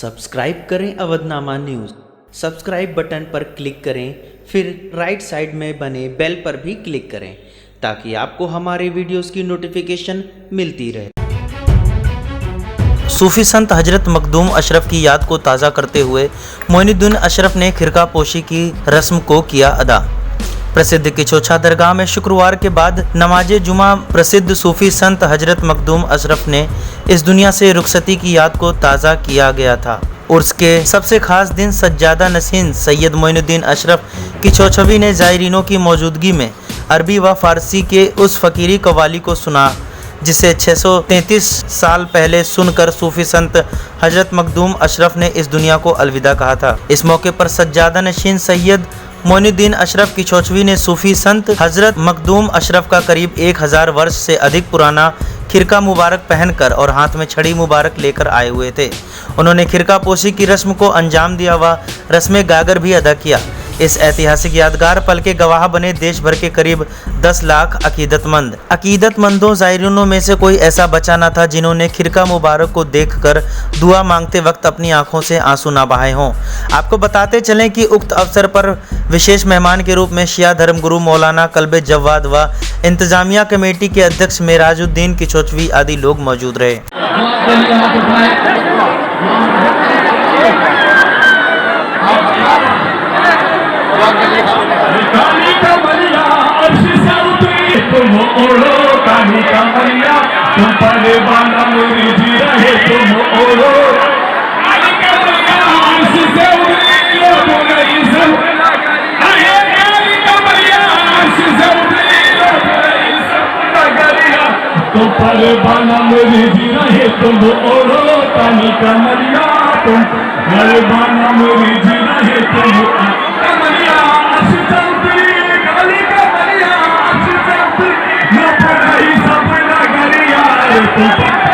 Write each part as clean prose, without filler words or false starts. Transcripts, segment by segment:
Subscribe करें Avadhnama news. Subscribe button पर click करें, फिर राइट साइड में बने बेल पर भी क्लिक करें ताकि आपको हमारे वीडियोस की नोटिफिकेशन मिलती रहे। सूफी संत हजरत मखदूम अशरफ की याद को ताज़ा करते हुए मोइनुद्दीन अशरफ ने खिरका पोशी की रस्म को किया अदा। प्रसिद्ध किचोछा दरगाह में शुक्रवार के बाद नमाज जुमा प्रसिद्ध सूफी संत हजरत मखदूम अशरफ ने इस दुनिया से रुखसती की याद को ताज़ा किया गया था। उर्स के सबसे खास दिन सज्जादा नसीन सैयद मोइनुद्दीन अशरफ किचोछवी ने ज़ायरीनों की मौजूदगी में अरबी व फारसी के उस फ़कीरी कव्वाली को सुना जिसे 633 साल पहले सुनकर सूफी संत हजरत मखदूम अशरफ ने इस दुनिया को अलविदा कहा था। इस मौके पर सज्जादा नशीन सैयद मोइनुद्दीन अशरफ किचोछवी ने सूफी संत हजरत मखदूम अशरफ का करीब 1000 वर्ष से अधिक पुराना खिरका मुबारक पहनकर और हाथ में छड़ी मुबारक लेकर आए हुए थे। उन्होंने खिरका पोशी की रस्म को अंजाम दिया व रस्म गागर भी अदा किया। इस ऐतिहासिक यादगार पल के गवाह बने देश भर के करीब 10 लाख अकीदतमंदों ज़ायरीनों में से कोई ऐसा बचा न था जिन्होंने खिरका मुबारक को देखकर दुआ मांगते वक्त अपनी आंखों से आंसू न बहाए हों। आपको बताते चलें कि उक्त अवसर पर विशेष मेहमान के रूप में शिया धर्मगुरु मौलाना कल्बे जव्वाद व इंतजामिया कमेटी के अध्यक्ष मेराजुद्दीन किचोछवी आदि लोग मौजूद रहे। तुम ओढ़ो कानी का मरिया, तुम परे बाना मेरी जी रहे, तुम ओढ़ो कानी का मरिया, अर्श से उतरी लो तुम्हारी सब, अरे कानी का मरिया, अर्श से उतरी लो तुम्हारी सब नगरिया, तुम परे बाना मेरी जी रहे, तुम ओढ़ो कानी का मरिया, तुम परे बाना मेरी जी रहे, तुम मरिया, अर्श से उतरी कानी का मरिया,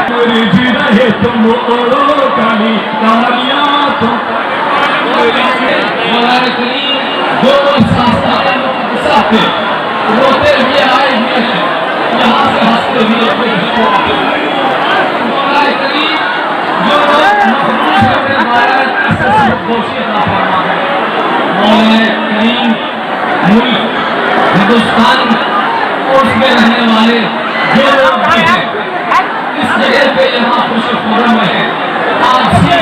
मेरी जी रहे, तुम ओढ़ो कानी कमरिया, तुम जो साथे रोते हुए आए हुए हैं, यहाँ से हंसते हुए हिंदुस्तान में रहने वाले जो लोग हैं इस जगह पे यहाँ खुशी पूरन में है, आज ही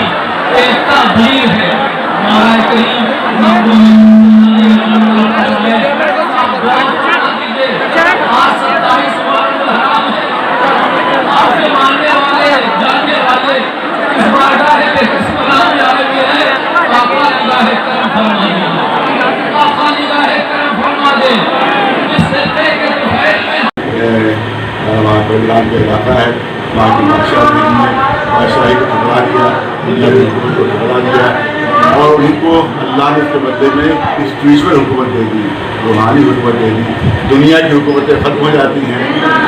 एकता वीर है। महाराज करीम आज 27 हराम है, आपके मानने वाले जानने वाले इस बारगाह में आए हुए हैं। आका निगाह करम फरमा दे, आका निगाह करम फरमा दे। इस सिलसिले के दोपहर में वहाँ प्रोग्राम के इलाका है, वहाँ की बादशाही को ठुकरा दिया, दुनिया की हुकूमत को ठुकरा दिया और उनको अल्लाह ने उसके बदले में स्पिरिचुअल हुकूमत दे दी, रूहानी हुकूमत दे दी। दुनिया की हुकूमतें ख़त्म हो जाती हैं,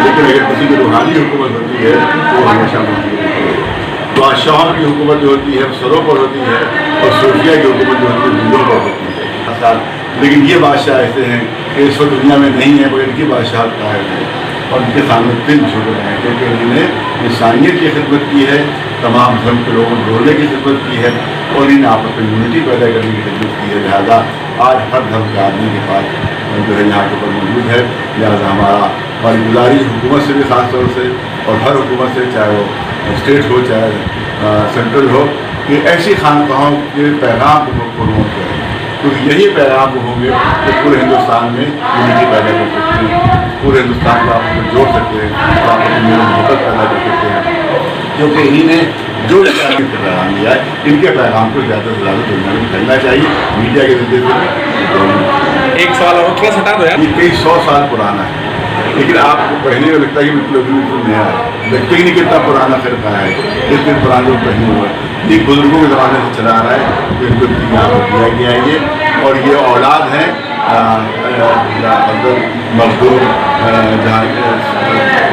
लेकिन अगर किसी की रूहानी हुकूमत होती है तो हमेशा मौजूद होती है। बादशाहों की हुकूमत जो होती है सरों पर होती है और सूफिया की हुकूमत जो होती है दिलों पर होती है। लेकिन ये बादशाह ऐसे हैं कि इस वक्त दुनिया में नहीं है, मगर इनकी बादशाह कायम है और उनके सामने दिन झुक रहे हैं, क्योंकि उन्होंने इंसानियत की खिदमत की है, तमाम धर्म के लोगों को जोड़ने की खिदमत की है और इन्हें आपस में यूनिटी पैदा करने की खिदमत की है। लिहाजा आज हर धर्म के आदमी के पास जो है यहाँ के ऊपर मौजूद है। लिहाजा हमारी गुजारिश हुकूमत से भी ख़ास तौर से और हर हुकूमत से, चाहे वो स्टेट हो चाहे सेंट्रल हो, कि ऐसी खानकाहों के पैगाम को प्रमोट करें, क्योंकि यही पैगाम होंगे कि पूरे हिंदुस्तान में यूनिटी पैदा कर सकते हैं, पूरे हिंदुस्तान को आपको जोड़ सकते हैं, आप अपनी मोहब्बत पैदा कर सकते हैं। क्योंकि इन्हें जो पैगाम दिया है, इनके पैगाम को ज़्यादा से ज़्यादा दुनिया में फैलना चाहिए मीडिया के जरिए। एक सवाल और थोड़ा हटा दो यार, ये कई 100 साल पुराना है, लेकिन आपको पहले में लगता है कि बिल्कुल नया है, लगता ही नहीं कितना पुराना फिरका है, इतने पुराने पहले हुआ है। ये बुजुर्गों के ज़माने से चला आ रहा है, तो इनको दिया गया है ये, और ये औलाद है मखदूम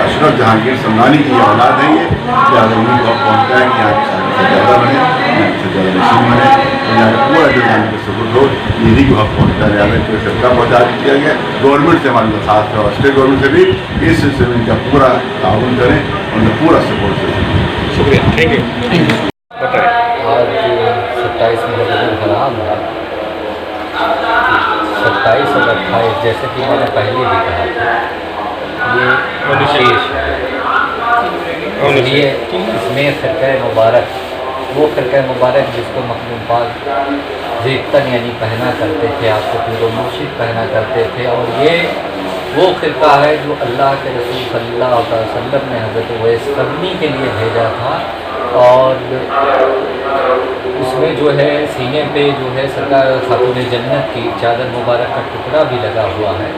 अशरफ जहांगीर समनानी की औलाद है। ये ज़्यादा उन्हीं को पहुँचता है कि यहाँ की शादी ज़्यादा बने, यहाँ से ज़्यादा नशीन बने, यहाँ का पूरा जो जाने के सबूत हो, यही को हक पहुँचता है। तो सबका पहुँचा दिया गया। गवर्नमेंट से हमारे साथ है और स्टेट गवर्नमेंट से भी इस सिलसिले में इनका पूरा ताउन करें, उनका पूरा सपोर्ट करें। शुक्रिया, थैंक यू। बताएं। आज 27 मुहर्रम हराम है, 27 और 28, जैसे कि मैंने पहले भी कहा था, ये विशेष है। इसलिए इसमें फ़िरक़ा मुबारक, वो फ़िरक़ा मुबारक जिसको मखदूम पाक ज़ेबतन यानी पहना करते थे, आपको पीरो मुर्शिद पहना करते थे, और ये वो फ़िरक़ा है जो अल्लाह के रसूल सल्लल्लाहु अलैहि वसल्लम ने हज़रत उवैस करनी के लिए भेजा था। और उसमें जो है सीने पे जो है सरकार खातून जन्नत की चादर मुबारक का टुकड़ा भी लगा हुआ है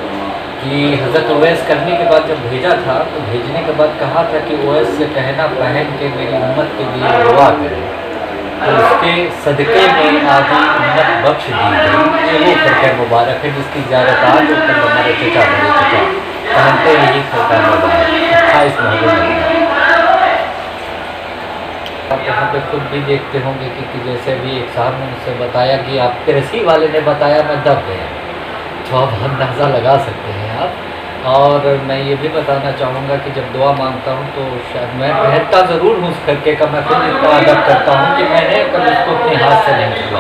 कि हज़रत उवैस करने के बाद जब भेजा था तो भेजने के बाद कहा था कि उवैस से कहना पहन के मेरी उम्मत के लिए दुआ करें, तो उसके सदक़े में आधी उम्मत बख्श दी गई। ये वो फ़िरक़ा मुबारक है जिसकी ज़ियारत आज और हमारे चचा बड़े चचा पहनते हैं। ये फ़िरक़ा मुबारक 28 मुहर्रम। आप यहाँ पे खुद भी देखते होंगे कि जैसे अभी एक साहब ने मुझसे बताया कि आप कृषि वाले ने बताया मैं दब गया, तो आप अंदाज़ा लगा सकते हैं आप। और मैं ये भी बताना चाहूँगा कि जब दुआ मांगता हूँ तो शायद मैं पहनता ज़रूर हूँ उस फ़िरक़े का, मैं खुद इतना अदब करता हूँ कि मैंने कभी उसको अपने हाथ से नहीं छुआ।